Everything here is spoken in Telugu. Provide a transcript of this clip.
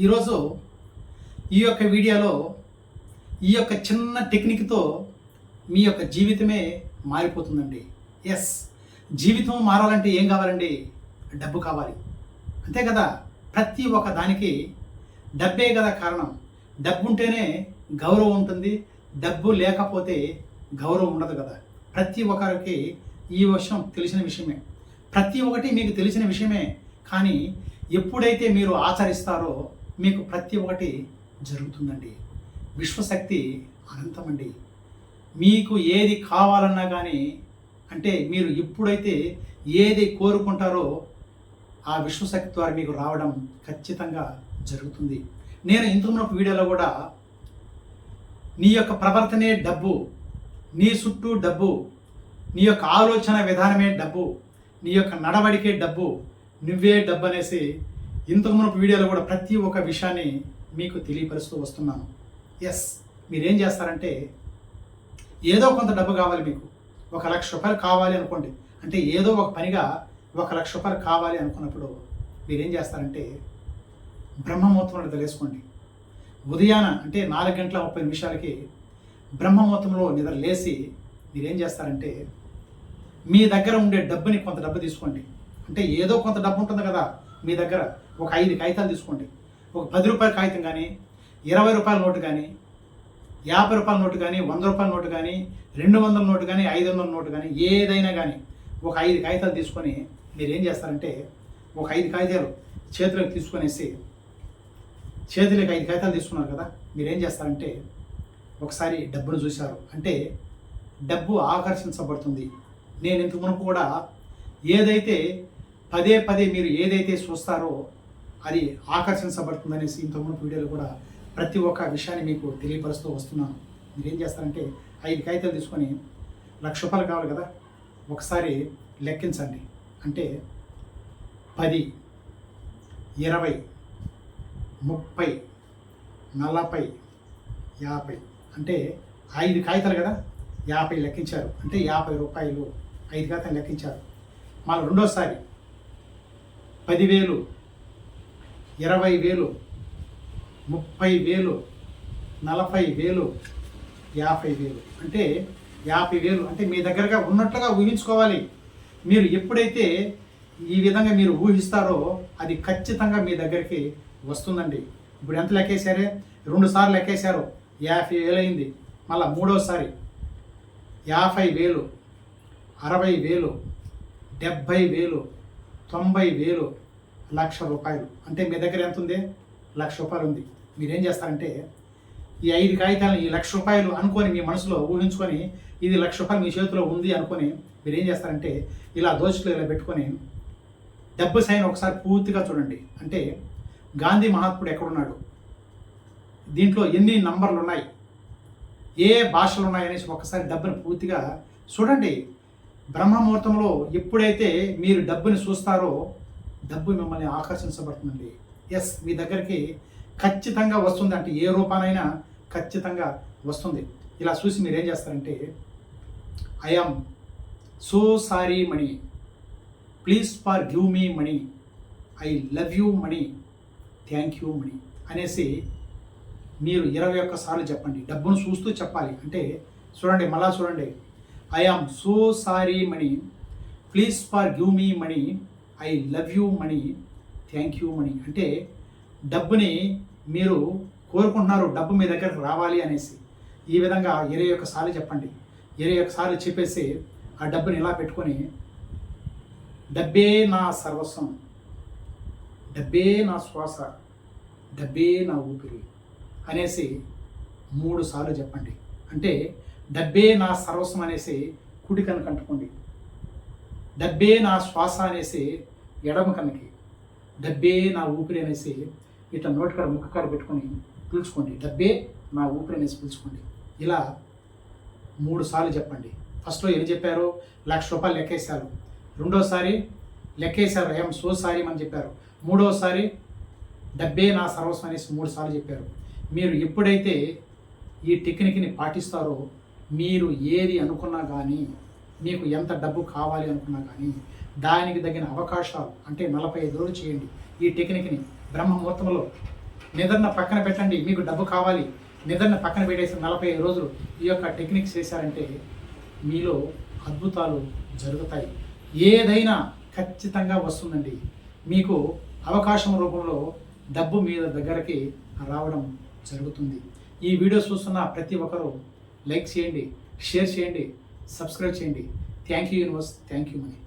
ఈరోజు ఈ యొక్క వీడియోలో ఈ యొక్క చిన్న టెక్నిక్తో మీ యొక్క జీవితమే మారిపోతుందండి. ఎస్, జీవితం మారాలంటే ఏం కావాలండి? డబ్బు కావాలి, అంతే కదా. ప్రతి ఒక్క దానికి డబ్బే కదా కారణం. డబ్బు ఉంటేనే గౌరవం ఉంటుంది, డబ్బు లేకపోతే గౌరవం ఉండదు కదా. ప్రతి ఒక్కరికి ఈ విషయం తెలిసిన విషయమే, ప్రతి ఒక్కటి మీకు తెలిసిన విషయమే. కానీ ఎప్పుడైతే మీరు ఆచరిస్తారో మీకు ప్రతి ఒక్కటి జరుగుతుందండి. విశ్వశక్తి అనంతమండి. మీకు ఏది కావాలన్నా కానీ, అంటే మీరు ఎప్పుడైతే ఏది కోరుకుంటారో ఆ విశ్వశక్తి ద్వారా మీకు రావడం ఖచ్చితంగా జరుగుతుంది. నేను ఇంతకుముందు వీడియోలో కూడా నీ యొక్క ప్రవర్తనే డబ్బు, నీ చుట్టూ డబ్బు, నీ యొక్క ఆలోచన విధానమే డబ్బు, నీ యొక్క నడవడికే డబ్బు, నువ్వే డబ్బు అనేసి ఇంతకుముందు వీడియోలో కూడా ప్రతి ఒక్క విషయాన్ని మీకు తెలియపరుస్తూ వస్తున్నాను. ఎస్, మీరేం చేస్తారంటే ఏదో కొంత డబ్బు కావాలి మీకు. 1,00,000 రూపాయలు కావాలి అనుకోండి, అంటే ఏదో ఒక పనిగా 1,00,000 రూపాయలు కావాలి అనుకున్నప్పుడు మీరేం చేస్తారంటే బ్రహ్మముహూర్తంలో నిద్రలేసుకోండి. ఉదయాన అంటే 4:30 బ్రహ్మముహూర్తంలో నిద్ర లేచి మీరేం చేస్తారంటే మీ దగ్గర ఉండే డబ్బుని కొంత డబ్బు తీసుకోండి. అంటే ఏదో కొంత డబ్బు ఉంటుంది కదా మీ దగ్గర. ఒక 5 కాగితాలు తీసుకోండి. ఒక 10 రూపాయల కాగితం కానీ, 20 రూపాయల నోటు కానీ, 50 రూపాయల నోటు కానీ, 100 రూపాయల నోటు కానీ, 200 నోటు కానీ, 500 నోటు కానీ, ఏదైనా కానీ ఒక 5 కాగితాలు తీసుకొని మీరు ఏం చేస్తారంటే ఒక 5 కాగితాలు చేతిలోకి తీసుకొనేసి, చేతిలోకి 5 కాగితాలు తీసుకున్నారు కదా, మీరేం చేస్తారంటే ఒకసారి డబ్బును చూశారు అంటే డబ్బు ఆకర్షించబడుతుంది. నేను ఇంతకు మునుపు కూడా ఏదైతే పదే పదే మీరు ఏదైతే చూస్తారో అది ఆకర్షించబడుతుంది అనేసి ఇంతకుముందు వీడియోలో కూడా ప్రతి ఒక్క విషయాన్ని మీకు తెలియపరుస్తూ వస్తున్నాను. మీరేం చేస్తారంటే 5 కాగితాలు తీసుకొని 1,00,000 రూపాయలు కావాలి కదా, ఒకసారి లెక్కించండి. అంటే 10, 20, 30, 40, 50 అంటే 5 కాగితాలు కదా, 50 లెక్కించారు. అంటే 50 రూపాయలు 5 కాగితాలు లెక్కించారు. మళ్ళీ రెండోసారి 10,000, 20,000, 30,000, 40,000, 50,000 అంటే 50,000 అంటే మీ దగ్గరగా ఉన్నట్లుగా ఊహించుకోవాలి. మీరు ఎప్పుడైతే ఈ విధంగా మీరు ఊహిస్తారో అది ఖచ్చితంగా మీ దగ్గరికి వస్తుందండి. ఇప్పుడు ఎంత లెక్కేశారే? 2 సార్లు లెక్కేశారు, 50,000 అయింది. మళ్ళీ మూడోసారి 50,000, 60,000, 70,000, 90,000, 1,00,000 రూపాయలు. అంటే మీ దగ్గర ఎంత ఉంది? 1,00,000 రూపాయలు ఉంది. మీరేం చేస్తారంటే ఈ 5 కాగితాలను ఈ 1,00,000 రూపాయలు అనుకొని మీ మనసులో ఊహించుకొని ఇది 1,00,000 రూపాయలు మీ చేతిలో ఉంది అనుకొని మీరేం చేస్తారంటే ఇలా దోచులు ఇలా పెట్టుకొని డబ్బు సైన్ ఒకసారి పూర్తిగా చూడండి. అంటే గాంధీ మహాత్ముడు ఎక్కడున్నాడు, దీంట్లో ఎన్ని నంబర్లు ఉన్నాయి, ఏ భాషలు ఉన్నాయి అనేసి ఒకసారి డబ్బును పూర్తిగా చూడండి. బ్రహ్మముహూర్తంలో ఎప్పుడైతే మీరు డబ్బుని చూస్తారో డబ్బు మిమ్మల్ని ఆకర్షించబడుతుందండి. ఎస్, మీ దగ్గరికి ఖచ్చితంగా వస్తుంది. అంటే ఏ రూపానైనా ఖచ్చితంగా వస్తుంది. ఇలా చూసి మీరు ఏం చేస్తారంటే I am so sorry money, please for give me money, I love you money, thank you money అనేసి మీరు 21 సార్లు చెప్పండి. డబ్బును చూస్తూ చెప్పాలి. అంటే చూడండి, మళ్ళా చూడండి. I am so sorry money, please for give me money, I love you money, thank you money. అంటే డబ్బుని మీరు కోరుకుంటున్నారు, డబ్బు మీ దగ్గరకు రావాలి అనేసి ఈ విధంగా 21 సార్లు చెప్పండి. 21 సార్లు చెప్పేసి ఆ డబ్బుని ఇలా పెట్టుకొని డబ్బే నా సర్వస్వం, డబ్బే నా శ్వాస, డబ్బే నా ఊపిరి అనేసి 3 సార్లు చెప్పండి. అంటే డబ్బే నా సర్వస్వం అనేసి కుడి కన్ను కంటుకోండి, డబ్బే నా శ్వాస అనేసి ఎడమ కన్నుకి, డబ్బే నా ఊపిరి అనేసి ఇట్లా నోటికాడ ముక్కకాడ పెట్టుకొని పీల్చుకోండి. డబ్బే నా ఊపిరి అనేసి పీల్చుకోండి. ఇలా 3 సార్లు చెప్పండి. ఫస్ట్లో ఏం చెప్పారు? 1,00,000 రూపాయలు లెక్కేశారు. రెండోసారి లెక్కేశారు, ఐఎమ్ సో సారీ అని చెప్పారు. మూడోసారి డబ్బే నా సర్వస్వం అనేసి 3 సార్లు చెప్పారు. మీరు ఎప్పుడైతే ఈ టెక్నిక్ని పాటిస్తారో మీరు ఏది అనుకున్నా కానీ, మీకు ఎంత డబ్బు కావాలి అనుకున్నా కానీ దానికి తగిన అవకాశాలు, అంటే 45 రోజులు చేయండి ఈ టెక్నిక్ని. బ్రహ్మ ముహూర్తంలో నిద్రను పక్కన పెట్టండి. మీకు డబ్బు కావాలి, నిద్రను పక్కన పెట్టేసి 45 రోజులు ఈ యొక్క టెక్నిక్స్ చేశారంటే మీలో అద్భుతాలు జరుగుతాయి. ఏదైనా ఖచ్చితంగా వస్తుందండి. మీకు అవకాశం రూపంలో డబ్బు మీ దగ్గరికి రావడం జరుగుతుంది. ఈ వీడియో చూస్తున్న ప్రతి ఒక్కరూ లైక్ చేయండి, షేర్ చేయండి, సబ్స్క్రైబ్ చేయండి. Thank you universe, thank you money.